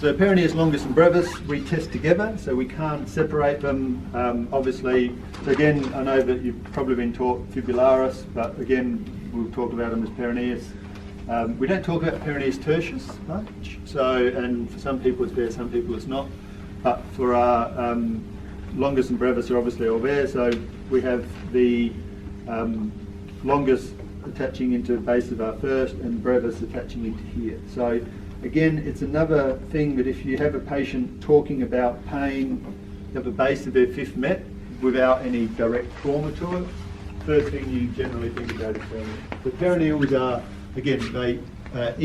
So peroneus longus and brevis we test together, so we can't separate them, obviously. So again, I know that you've probably been taught fibularis, but again, we'll talk about them as peroneus. We don't talk about peroneus tertius much, so, and for some people it's there, some people it's not. But for our longus and brevis are obviously all there, so we have the longus attaching into the base of our first and brevis attaching into here. So again, it's another thing that if you have a patient talking about pain at the base of their fifth met without any direct trauma to it, first thing you generally think about is peroneals. The peroneals are, again, they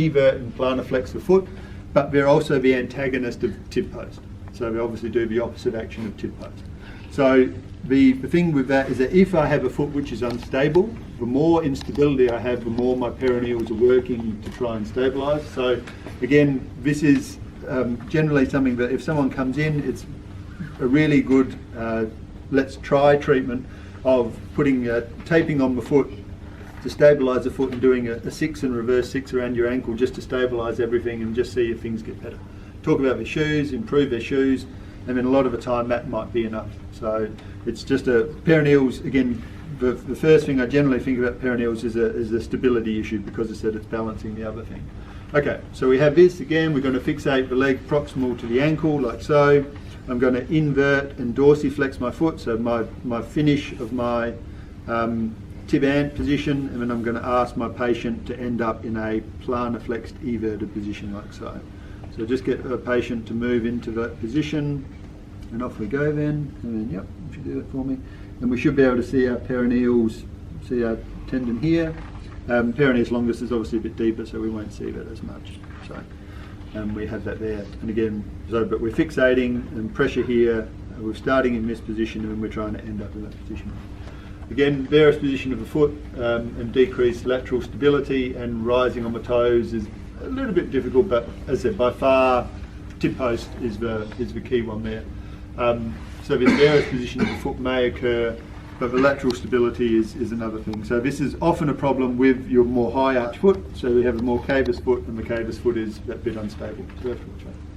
evert and plantar flex the foot, but they're also the antagonist of tib post. So they obviously do the opposite action of tib post. So the thing with that is that if I have a foot which is unstable, the more instability I have, the more my peroneals are working to try and stabilise. So again, this is generally something that if someone comes in, it's a really good let's try treatment of putting taping on the foot to stabilise the foot and doing a 6 and reverse 6 around your ankle just to stabilise everything and just see if things get better. Talk about their shoes, improve their shoes, and then a lot of the time that might be enough. So it's just a peroneals, again, the first thing I generally think about peroneals is a stability issue because I said it's balancing the other thing. Okay, so we have this again, we're going to fixate the leg proximal to the ankle like so. I'm going to invert and dorsiflex my foot, so my finish of my tib ant position, and then I'm going to ask my patient to end up in a plantar flexed everted position like so. So just get a patient to move into that position, and off we go then, and then yep, if you do that for me. And we should be able to see our peroneals, see our tendon here. Peroneus longus is obviously a bit deeper, so we won't see that as much. So we have that there. And again, but we're fixating and pressure here, we're starting in this position and we're trying to end up in that position. Again, various position of the foot and decreased lateral stability and rising on the toes is a little bit difficult, but as I said, by far tib post is the key one there. So this various position of the foot may occur, but the lateral stability is another thing. So this is often a problem with your more high arch foot. So we have a more cavus foot, and the cavus foot is that bit unstable. So that's what we're trying.